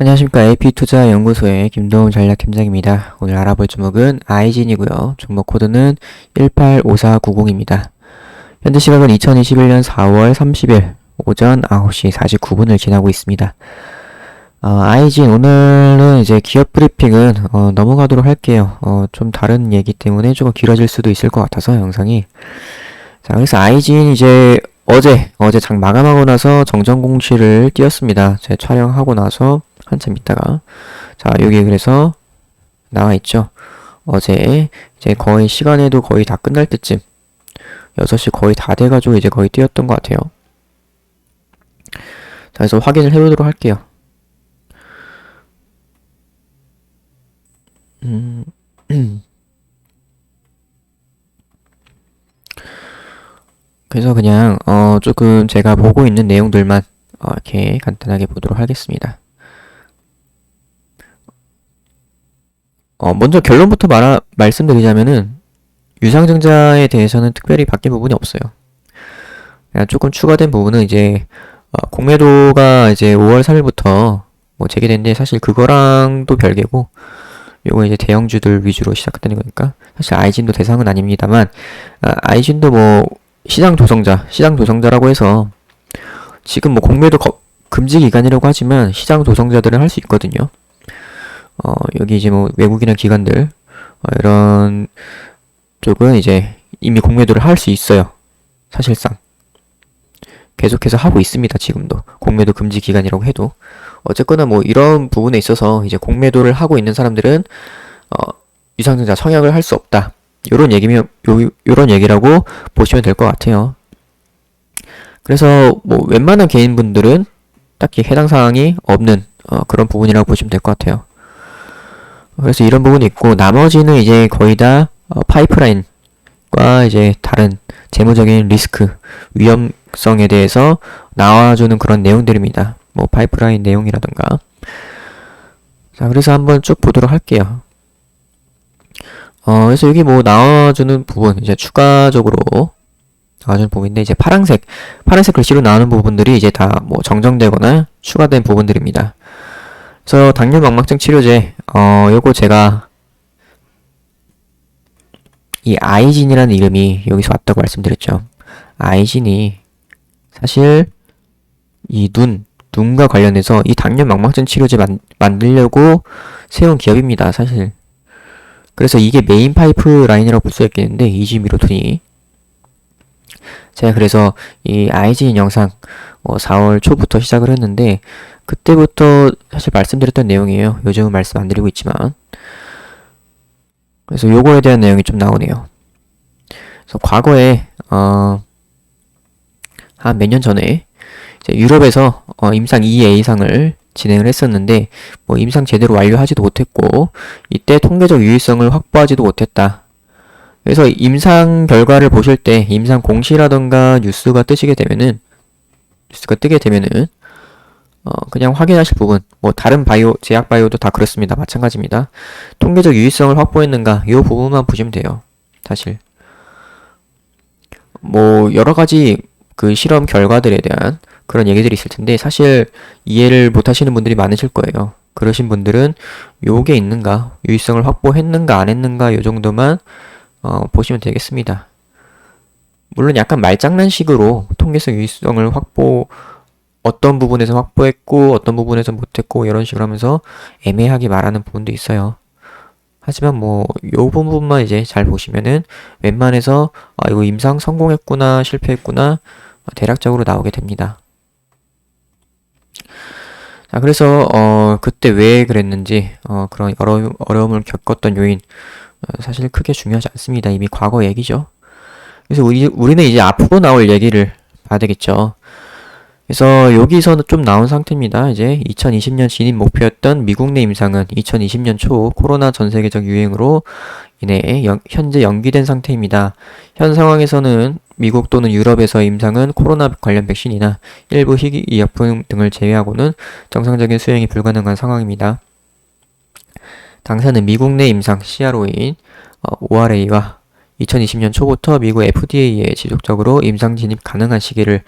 안녕하십니까. AP투자연구소의 김도훈 전략팀장입니다. 오늘 알아볼 종목은 아이진이고요. 종목 코드는 185490입니다. 현재 시각은 2021년 4월 30일 오전 9시 49분을 지나고 있습니다. 아이진 오늘은 이제 기업 브리핑은 넘어가도록 할게요. 좀 다른 얘기 때문에 조금 길어질 수도 있을 것 같아서 영상이. 자, 그래서 아이진 이제 어제 장 마감하고 나서 정정 공시를 띄웠습니다. 제가 촬영하고 나서 한참 있다가 자 여기 그래서 나와 있죠. 어제 이제 거의 시간에도 거의 다 끝날 때쯤 6시 거의 다 돼가지고 이제 거의 띄웠던 것 같아요. 자, 그래서 확인을 해보도록 할게요. 그래서 그냥 조금 제가 보고 있는 내용들만 이렇게 간단하게 보도록 하겠습니다. 먼저 결론부터 말씀드리자면은 유상증자에 대해서는 특별히 바뀐 부분이 없어요. 그냥 조금 추가된 부분은 이제 공매도가 이제 5월 3일부터 뭐 재개된데 사실 그거랑도 별개고 요거 이제 대형주들 위주로 시작했다는 거니까 사실 아이진도 대상은 아닙니다만 아이진도 뭐 시장 조성자라고 해서 지금 뭐 공매도 금지 기간이라고 하지만 시장 조성자들은 할 수 있거든요. 여기 이제 뭐 외국이나 기관들 이런 쪽은 이제 이미 공매도를 할 수 있어요. 사실상 계속해서 하고 있습니다. 지금도 공매도 금지 기간이라고 해도 어쨌거나 뭐 이런 부분에 있어서 이제 공매도를 하고 있는 사람들은 유상증자 청약을 할 수 없다. 요런 얘기라고 보시면 될 것 같아요. 그래서 뭐 웬만한 개인분들은 딱히 해당 사항이 없는 그런 부분이라고 보시면 될 것 같아요. 그래서 이런 부분이 있고 나머지는 이제 거의 다 파이프라인과 이제 다른 재무적인 리스크, 위험성에 대해서 나와주는 그런 내용들입니다. 뭐 파이프라인 내용이라던가. 자, 그래서 한번 쭉 보도록 할게요. 그래서 여기 뭐 나와주는 부분, 이제 추가적으로 나와주는 부분인데, 이제 파란색 글씨로 나오는 부분들이 이제 다 뭐 정정되거나 추가된 부분들입니다. 그래서 당뇨 망막증 치료제, 요거 제가 이 아이진이라는 이름이 여기서 왔다고 말씀드렸죠. 아이진이 사실 이 눈과 관련해서 이 당뇨 망막증 치료제 만들려고 세운 기업입니다. 사실. 그래서 이게 메인 파이프라인이라고 볼 수 있겠는데 이지미로톤이 제가 그래서 이 아이진 영상 4월 초부터 시작을 했는데 그때부터 사실 말씀드렸던 내용이에요. 요즘은 말씀 안 드리고 있지만 그래서 요거에 대한 내용이 좀 나오네요. 그래서 과거에 한 몇 년 전에 이제 유럽에서 임상 2A상을 진행을 했었는데 뭐 임상 제대로 완료하지도 못했고 이때 통계적 유의성을 확보하지도 못했다. 그래서 임상 결과를 보실 때 임상 공시라던가 뉴스가 뜨게 되면은 그냥 확인하실 부분 뭐 다른 제약 바이오도 다 그렇습니다. 마찬가지입니다. 통계적 유의성을 확보했는가 이 부분만 보시면 돼요. 사실 뭐 여러 가지 그 실험 결과들에 대한 그런 얘기들이 있을 텐데 사실 이해를 못 하시는 분들이 많으실 거예요. 그러신 분들은 요게 있는가, 유의성을 확보했는가 안 했는가 요 정도만 보시면 되겠습니다. 물론 약간 말장난식으로 통계성 유의성을 어떤 부분에서 확보했고 어떤 부분에서 못했고 이런 식으로 하면서 애매하게 말하는 부분도 있어요. 하지만 뭐 요 부분만 이제 잘 보시면은 웬만해서 이거 임상 성공했구나 실패했구나 대략적으로 나오게 됩니다. 자, 그래서 그때 왜 그랬는지 그런 어려움을 겪었던 요인 사실 크게 중요하지 않습니다. 이미 과거 얘기죠. 그래서 우리는 이제 앞으로 나올 얘기를 봐야 되겠죠. 그래서 여기서는 좀 나온 상태입니다. 이제 2020년 진입 목표였던 미국 내 임상은 2020년 초 코로나 전 세계적 유행으로 인해 현재 연기된 상태입니다. 현 상황에서는 미국 또는 유럽에서 임상은 코로나 관련 백신이나 일부 희귀의약품 등을 제외하고는 정상적인 수행이 불가능한 상황입니다. 당사는 미국 내 임상 CRO인 ORA와 2020년 초부터 미국 FDA에 지속적으로 임상 진입 가능한 시기를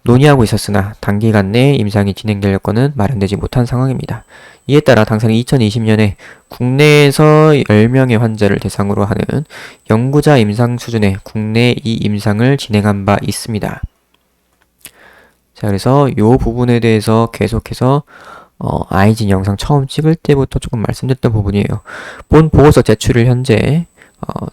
논의하고 있었으나 단기간 내 임상이 진행될 여건은 마련되지 못한 상황입니다. 이에 따라 당사는 2020년에 국내에서 10명의 환자를 대상으로 하는 연구자 임상 수준의 국내 임상을 진행한 바 있습니다. 자, 그래서 이 부분에 대해서 계속해서 아이진 영상 처음 찍을 때부터 조금 말씀드렸던 부분이에요. 본 보고서 제출을 현재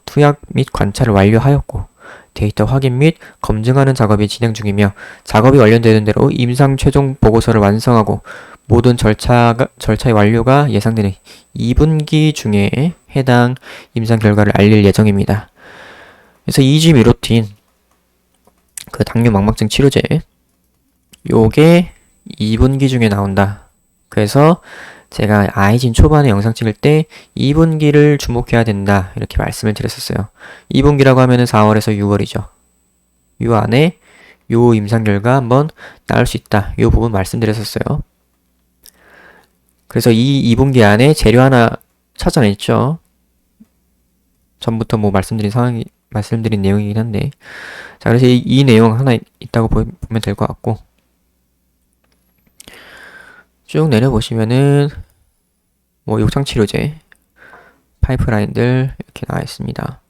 투약 및 관찰을 완료하였고 데이터 확인 및 검증하는 작업이 진행 중이며 작업이 완료되는 대로 임상 최종 보고서를 완성하고 모든 절차의 완료가 예상되는 2분기 중에 해당 임상 결과를 알릴 예정입니다. 그래서 이지미로틴 그 당뇨 망막증 치료제 요게 2분기 중에 나온다. 그래서 제가 아이진 초반에 영상 찍을 때 2분기를 주목해야 된다 이렇게 말씀을 드렸었어요. 2분기라고 하면은 4월에서 6월이죠. 요 안에 요 임상 결과 한번 나올 수 있다. 요 부분 말씀드렸었어요. 그래서 이 2분기 안에 재료 하나 찾아냈죠. 전부터 뭐 말씀드린 내용이긴 한데. 자, 그래서 이 내용 하나 있다고 보면 될 것 같고. 쭉 내려보시면은 뭐 욕창치료제 파이프라인들 이렇게 나와 있습니다.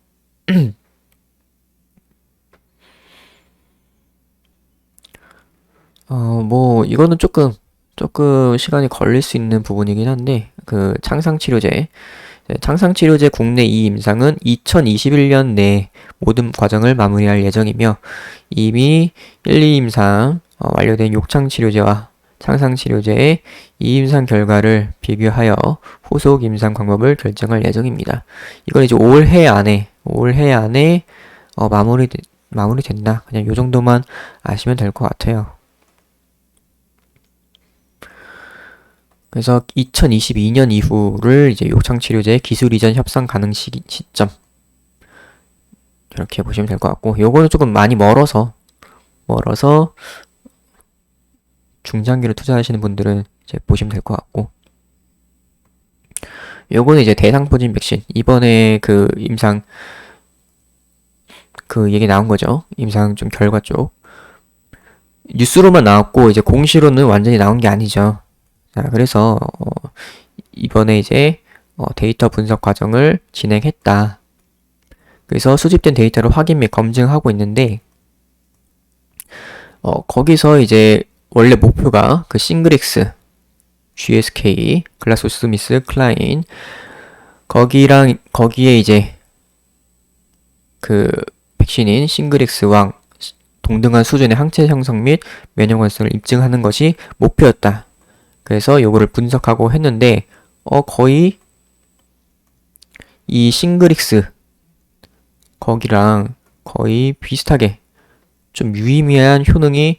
뭐 이거는 조금 시간이 걸릴 수 있는 부분이긴 한데 그 창상치료제 국내 임상은 2021년 내 모든 과정을 마무리할 예정이며 이미 1, 2 임상 완료된 욕창치료제와 창상치료제의 임상 결과를 비교하여 후속 임상 방법을 결정할 예정입니다. 이건 이제 올해 안에 마무리된다. 그냥 요 정도만 아시면 될 것 같아요. 그래서 2022년 이후를 이제 욕창치료제 기술 이전 협상 가능 시점 이렇게 보시면 될 것 같고 요거는 조금 많이 멀어서 중장기로 투자하시는 분들은 이제 보시면 될 것 같고 요거는 이제 대상포진 백신 이번에 그 임상 그 얘기 나온 거죠. 임상 좀 결과 쪽 뉴스로만 나왔고 이제 공시로는 완전히 나온 게 아니죠. 자, 그래서 이번에 이제 데이터 분석 과정을 진행했다. 그래서 수집된 데이터를 확인 및 검증하고 있는데 거기서 이제 원래 목표가 그 싱글엑스, GSK, 글라소스미스 클라인 거기에 이제 그 백신인 싱글엑스와 동등한 수준의 항체 형성 및 면역 활성을 입증하는 것이 목표였다. 그래서 요거를 분석하고 했는데 거의 이 싱글엑스 거기랑 거의 비슷하게 좀 유의미한 효능이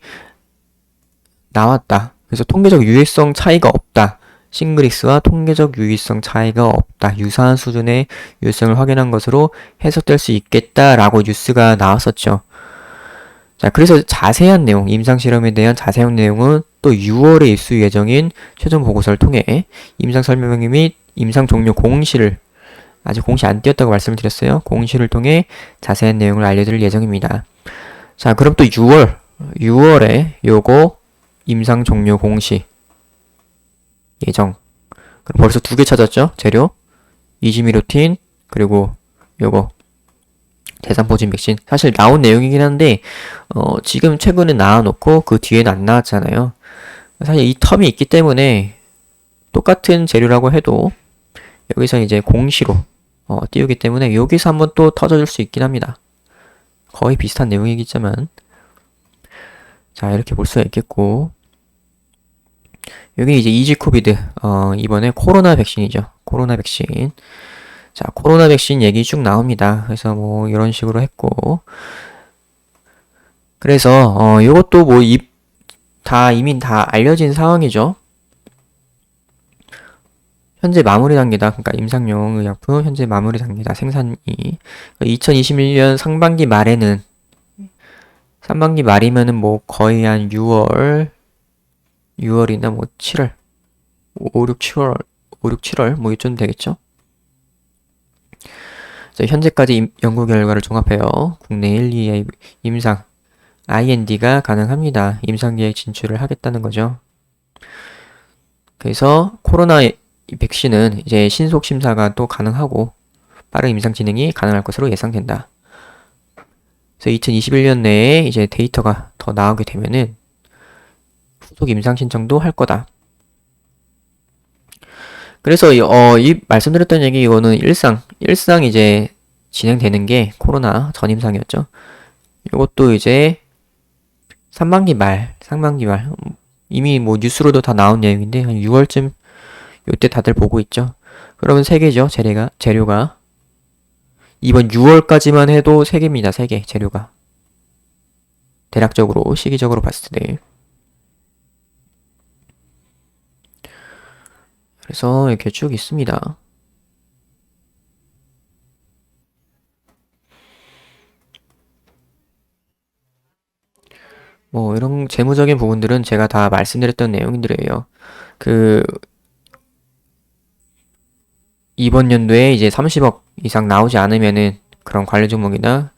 나왔다. 그래서 통계적 유의성 차이가 없다. 싱글엑스와 통계적 유의성 차이가 없다. 유사한 수준의 유효성을 확인한 것으로 해석될 수 있겠다라고 뉴스가 나왔었죠. 자, 그래서 자세한 내용, 임상실험에 대한 자세한 내용은 또 6월에 입수 예정인 최종 보고서를 통해 임상 설명 및 임상 종료 공시를 아직 공시 안 띄었다고 말씀을 드렸어요. 공시를 통해 자세한 내용을 알려드릴 예정입니다. 자, 그럼 또 6월에 요거 임상 종료 공시 예정. 그럼 벌써 2개 찾았죠? 재료. 이지미로틴 그리고 요거 대상포진 백신. 사실 나온 내용이긴 한데 지금 최근에 나와놓고 그 뒤에는 안 나왔잖아요. 사실 이 텀이 있기 때문에 똑같은 재료라고 해도 여기서 이제 공시로 띄우기 때문에 여기서 한번 또 터져줄 수 있긴 합니다. 거의 비슷한 내용이겠지만 자, 이렇게 볼 수가 있겠고 여기 이제 이지코비드 이번에 코로나 백신이죠. 코로나 백신. 자, 코로나 백신 얘기 쭉 나옵니다. 그래서 뭐 이런 식으로 했고 그래서 요것도 뭐 이미 다 알려진 상황이죠. 현재 마무리 단계다. 그러니까 임상용 의약품 현재 마무리 단계다. 생산이 2021년 상반기 말이면은 뭐 거의 한 6월이나 뭐 7월 5, 6, 7월 뭐 이쯤 되겠죠. 현재까지 연구 결과를 종합해요. 국내 1, 2의 임상 IND가 가능합니다. 임상 계획 진출을 하겠다는 거죠. 그래서 코로나 백신은 이제 신속 심사가 또 가능하고 빠른 임상 진행이 가능할 것으로 예상된다. 그래서 2021년 내에 이제 데이터가 더 나오게 되면은 후속 임상 신청도 할 거다. 그래서 이 말씀드렸던 얘기 이거는 일상 이제 진행되는 게 코로나 전임상이었죠. 이것도 이제 상반기 말 이미 뭐 뉴스로도 다 나온 내용인데 한 6월쯤 요때 다들 보고 있죠. 그러면 3개죠. 재료가 이번 6월까지만 해도 3개입니다. 3개 재료가 대략적으로 시기적으로 봤을 때. 그래서 이렇게 쭉 있습니다. 뭐 이런 재무적인 부분들은 제가 다 말씀드렸던 내용들이에요. 이번 연도에 이제 30억 이상 나오지 않으면은 그런 관리 종목이나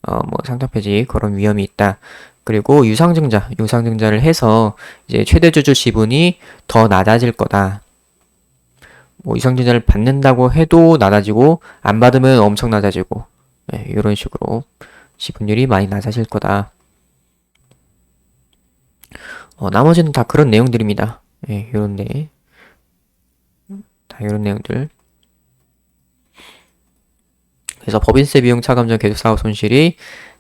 뭐 상장폐지 그런 위험이 있다. 그리고 유상증자를 해서 이제 최대 주주 지분이 더 낮아질 거다. 뭐 유상증자를 받는다고 해도 낮아지고 안 받으면 엄청 낮아지고 이런 식으로 지분율이 많이 낮아질 거다. 나머지는 다 그런 내용들입니다. 요런데 다 이런 내용들. 그래서 법인세 비용 차감전 계속 사업 손실이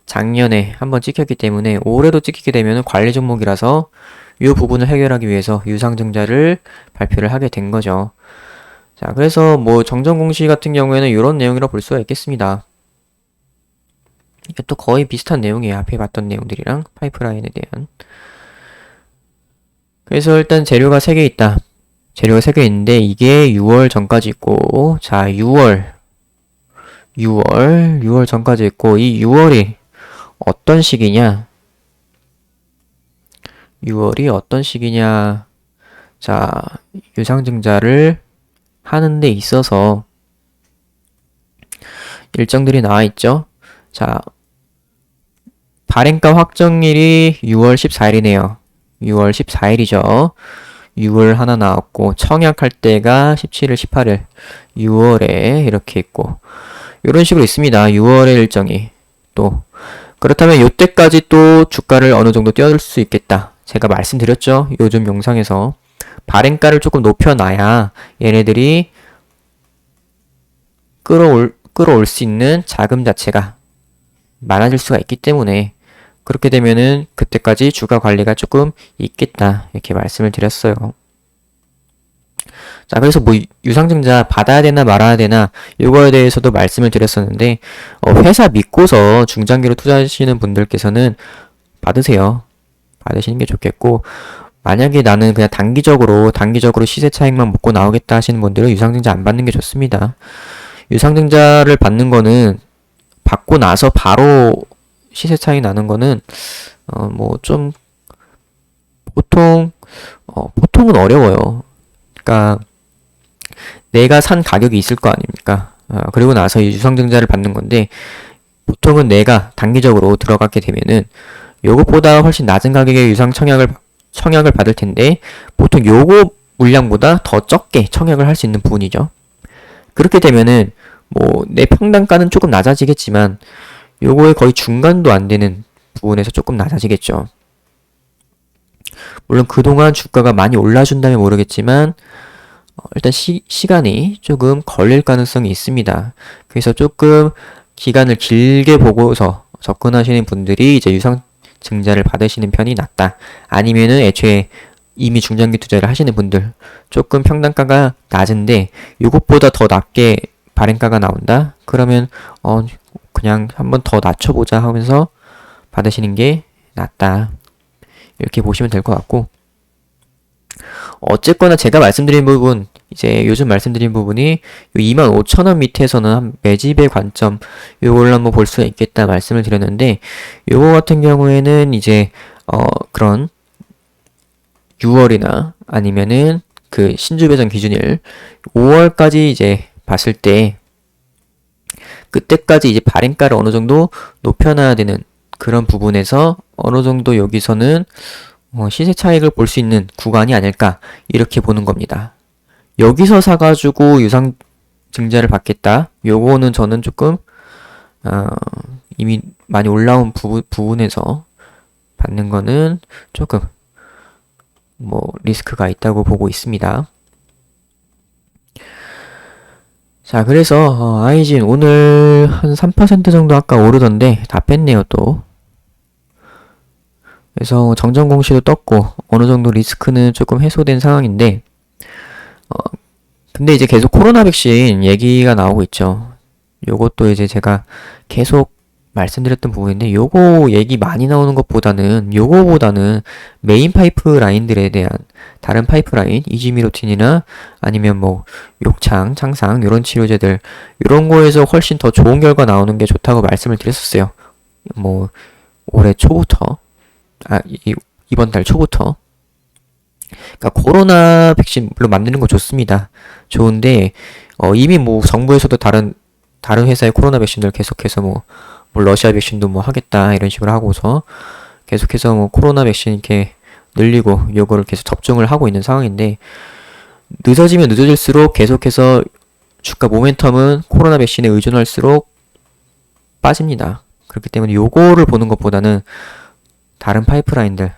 작년에 한번 찍혔기 때문에 올해도 찍히게 되면 관리 종목이라서 이 부분을 해결하기 위해서 유상증자를 발표를 하게 된 거죠. 자, 그래서 뭐 정정공시 같은 경우에는 이런 내용이라고 볼 수가 있겠습니다. 이게 또 거의 비슷한 내용이에요. 앞에 봤던 내용들이랑 파이프라인에 대한. 그래서 일단 재료가 3개 있다. 재료가 3개 있는데 이게 6월 전까지 있고, 자, 6월 전까지 있고, 이 6월이 어떤 시기냐? 6월이 어떤 시기냐? 자, 유상증자를 하는 데 있어서 일정들이 나와 있죠. 자, 발행가 확정일이 6월 14일이네요. 6월 14일이죠. 6월 하나 나왔고 청약할 때가 17일, 18일 6월에 이렇게 있고 이런 식으로 있습니다. 6월의 일정이 또 그렇다면 이때까지 또 주가를 어느 정도 뛰어들 수 있겠다. 제가 말씀드렸죠. 요즘 영상에서 발행가를 조금 높여놔야 얘네들이 끌어올 수 있는 자금 자체가 많아질 수가 있기 때문에 그렇게 되면은 그때까지 주가 관리가 조금 있겠다 이렇게 말씀을 드렸어요. 자, 그래서 뭐 유상증자 받아야 되나 말아야 되나 이거에 대해서도 말씀을 드렸었는데 회사 믿고서 중장기로 투자하시는 분들께서는 받으시는 게 좋겠고 만약에 나는 그냥 단기적으로 시세 차익만 먹고 나오겠다 하시는 분들은 유상증자 안 받는 게 좋습니다. 유상증자를 받는 거는 받고 나서 바로 시세 차이 나는 거는 뭐 좀 보통은 어려워요. 그러니까 내가 산 가격이 있을 거 아닙니까? 그리고 나서 유상증자를 받는 건데 보통은 내가 단기적으로 들어가게 되면은 요것보다 훨씬 낮은 가격의 유상 청약을 받을 텐데 보통 요거 물량보다 더 적게 청약을 할 수 있는 부분이죠. 그렇게 되면은 뭐 내 평단가는 조금 낮아지겠지만 요거의 거의 중간도 안 되는 부분에서 조금 낮아지겠죠. 물론 그동안 주가가 많이 올라준다면 모르겠지만 일단 시간이 조금 걸릴 가능성이 있습니다. 그래서 조금 기간을 길게 보고서 접근하시는 분들이 이제 유상증자를 받으시는 편이 낫다. 아니면은 애초에 이미 중장기 투자를 하시는 분들 조금 평단가가 낮은데 이것보다 더 낮게 발행가가 나온다? 그러면 그냥 한번 더 낮춰보자 하면서 받으시는 게 낫다. 이렇게 보시면 될 것 같고 어쨌거나 제가 말씀드린 부분 이제 요즘 말씀드린 부분이 25,000원 밑에서는 한 매집의 관점 요걸 한번 볼 수가 있겠다 말씀을 드렸는데 요거 같은 경우에는 이제 그런 6월이나 아니면은 그 신주 배정 기준일 5월까지 이제 봤을 때 그때까지 이제 발행가를 어느 정도 높여놔야 되는 그런 부분에서 어느 정도 여기서는 시세 차익을 볼 수 있는 구간이 아닐까 이렇게 보는 겁니다. 여기서 사가지고 유상증자를 받겠다. 요거는 저는 조금 이미 많이 올라온 부분에서 받는 거는 조금 리스크가 있다고 보고 있습니다. 자, 그래서 아이진 오늘 한 3% 정도 아까 오르던데 다 뺐네요 또. 그래서 정정 공시도 떴고 어느 정도 리스크는 조금 해소된 상황인데 근데 이제 계속 코로나 백신 얘기가 나오고 있죠. 요것도 이제 제가 계속 말씀드렸던 부분인데 요거 얘기 많이 나오는 것보다는 요거보다는 메인 파이프라인들에 대한 다른 파이프라인 이지미로틴이나 아니면 욕창, 창상 요런 치료제들 요런 거에서 훨씬 더 좋은 결과 나오는 게 좋다고 말씀을 드렸었어요. 올해 초부터 이번 달 초부터. 그러니까 코로나 백신 물론 만드는 거 좋습니다. 좋은데 이미 정부에서도 다른 회사의 코로나 백신들 계속해서 러시아 백신도 하겠다 이런 식으로 하고서 계속해서 코로나 백신 이렇게 늘리고 요거를 계속 접종을 하고 있는 상황인데 늦어지면 늦어질수록 계속해서 주가 모멘텀은 코로나 백신에 의존할수록 빠집니다. 그렇기 때문에 요거를 보는 것보다는 다른 파이프라인들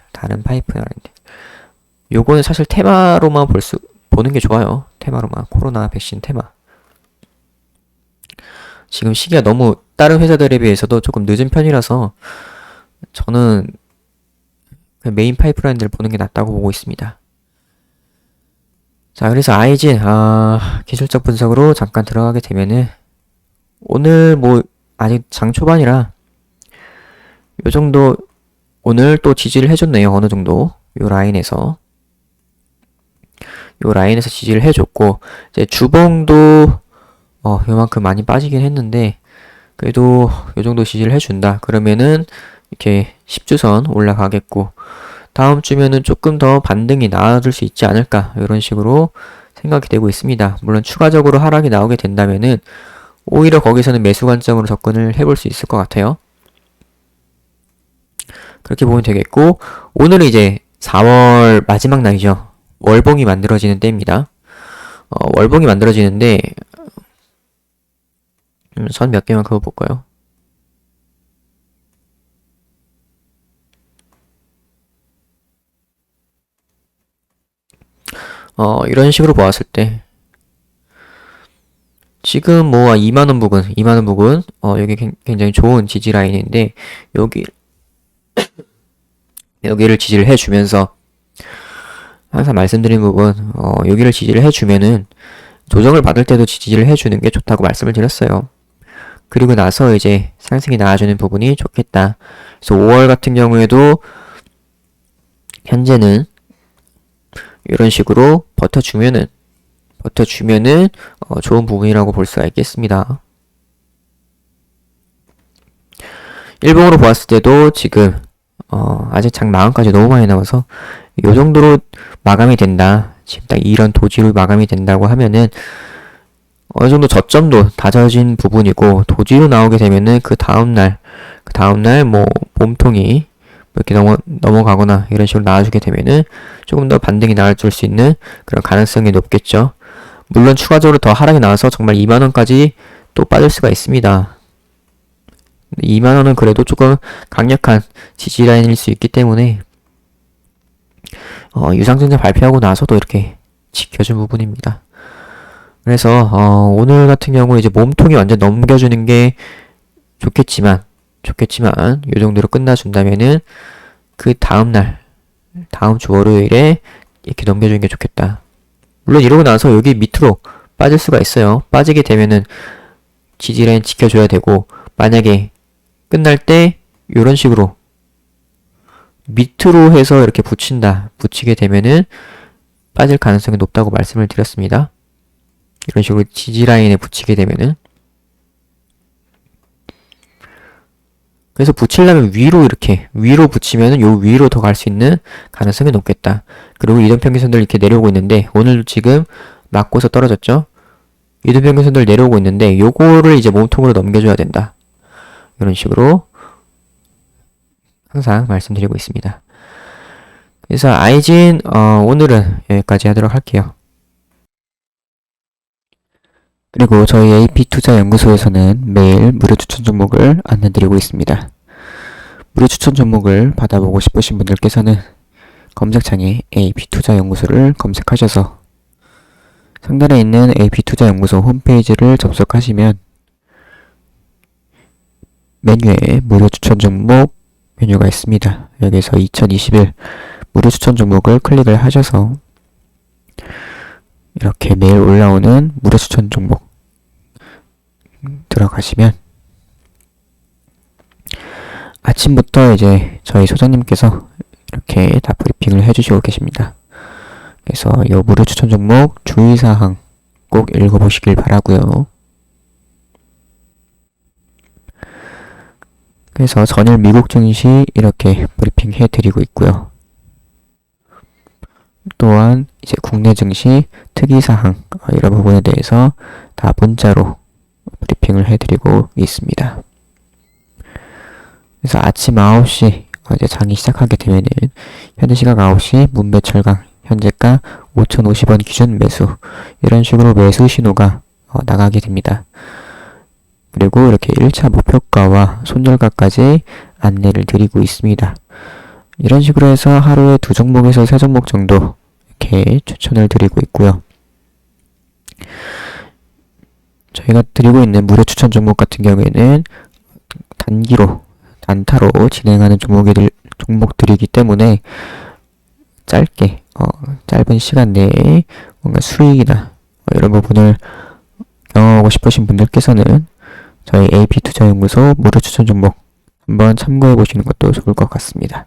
요거는 사실 테마로만 보는 게 좋아요. 테마로만 코로나 백신 테마. 지금 시기가 너무 다른 회사들에 비해서도 조금 늦은 편이라서 저는 메인 파이프라인들 보는 게 낫다고 보고 있습니다. 자, 그래서 아이진 기술적 분석으로 잠깐 들어가게 되면은 오늘 아직 장 초반이라 요 정도 오늘 또 지지를 해줬네요. 어느 정도 요 라인에서 지지를 해줬고 이제 주봉도 요만큼 많이 빠지긴 했는데 그래도 요 정도 지지를 해준다. 그러면은 이렇게 10주선 올라가겠고 다음 주면은 조금 더 반등이 나아질 수 있지 않을까 이런 식으로 생각이 되고 있습니다. 물론 추가적으로 하락이 나오게 된다면은 오히려 거기서는 매수 관점으로 접근을 해볼 수 있을 것 같아요. 그렇게 보면 되겠고 오늘은 이제 4월 마지막 날이죠. 월봉이 만들어지는 때입니다. 월봉이 만들어지는데 선 몇 개만 그어볼까요? 이런 식으로 보았을 때 지금 2만원 부근 여기 굉장히 좋은 지지 라인인데 여기를 지지를 해주면서 항상 말씀드린 부분 여기를 지지를 해주면은 조정을 받을 때도 지지를 해주는 게 좋다고 말씀을 드렸어요. 그리고 나서 이제 상승이 나와주는 부분이 좋겠다. 그래서 5월 같은 경우에도 현재는 이런 식으로 버텨주면은 좋은 부분이라고 볼 수가 있겠습니다. 일봉으로 보았을 때도 지금 아직 장 마감까지 너무 많이 남아서 요 정도로 마감이 된다. 지금 딱 이런 도지로 마감이 된다고 하면은 어느 정도 저점도 다져진 부분이고 도지로 나오게 되면은 그 다음날 몸통이 이렇게 넘어가거나 이런 식으로 나와주게 되면은 조금 더 반등이 나와줄 수 있는 그런 가능성이 높겠죠. 물론 추가적으로 더 하락이 나와서 정말 2만원까지 또 빠질 수가 있습니다. 2만원은 그래도 조금 강력한 지지라인일 수 있기 때문에 유상증자 발표하고 나서도 이렇게 지켜준 부분입니다. 그래서 오늘 같은 경우에 이제 몸통이 완전 넘겨주는 게 좋겠지만 요 정도로 끝나준다면은 그 다음날 다음 주 월요일에 이렇게 넘겨주는 게 좋겠다. 물론 이러고 나서 여기 밑으로 빠질 수가 있어요. 빠지게 되면은 지지라인 지켜줘야 되고 만약에 끝날 때 이런 식으로 밑으로 해서 이렇게 붙이게 되면은 빠질 가능성이 높다고 말씀을 드렸습니다. 이런 식으로 지지라인에 붙이게 되면은 그래서 붙이려면 위로 붙이면은 요 위로 더 갈 수 있는 가능성이 높겠다. 그리고 이동평균선들 이렇게 내려오고 있는데 오늘 지금 맞고서 떨어졌죠. 이동평균선들 내려오고 있는데 요거를 이제 몸통으로 넘겨줘야 된다. 이런 식으로 항상 말씀드리고 있습니다. 그래서 아이진 오늘은 여기까지 하도록 할게요. 그리고 저희 AP투자연구소에서는 매일 무료 추천 종목을 안내드리고 있습니다. 무료 추천 종목을 받아보고 싶으신 분들께서는 검색창에 AP투자연구소를 검색하셔서 상단에 있는 AP투자연구소 홈페이지를 접속하시면 메뉴에 무료 추천 종목 메뉴가 있습니다. 여기서 2021 무료 추천 종목을 클릭을 하셔서 이렇게 매일 올라오는 무료 추천 종목 들어가시면 아침부터 이제 저희 소장님께서 이렇게 다 브리핑을 해주시고 계십니다. 그래서 이 무료 추천 종목 주의사항 꼭 읽어보시길 바라고요. 그래서 전일 미국 증시 이렇게 브리핑 해드리고 있고요. 또한 이제 국내 증시 특이사항 이런 부분에 대해서 다 문자로 브리핑을 해드리고 있습니다. 그래서 아침 9시 이제 장이 시작하게 되면은 현재 시각 9시 문배철강 현재가 5,050원 기준 매수 이런 식으로 매수 신호가 나가게 됩니다. 그리고 이렇게 1차 목표가와 손절가까지 안내를 드리고 있습니다. 이런 식으로 해서 하루에 2종목에서 3종목 정도 이렇게 추천을 드리고 있고요. 저희가 드리고 있는 무료 추천 종목 같은 경우에는 단타로 진행하는 종목들이기 때문에 짧은 시간 내에 뭔가 수익이나 이런 부분을 경험하고 싶으신 분들께서는 저희 AP투자연구소 무료 추천 종목 한번 참고해 보시는 것도 좋을 것 같습니다.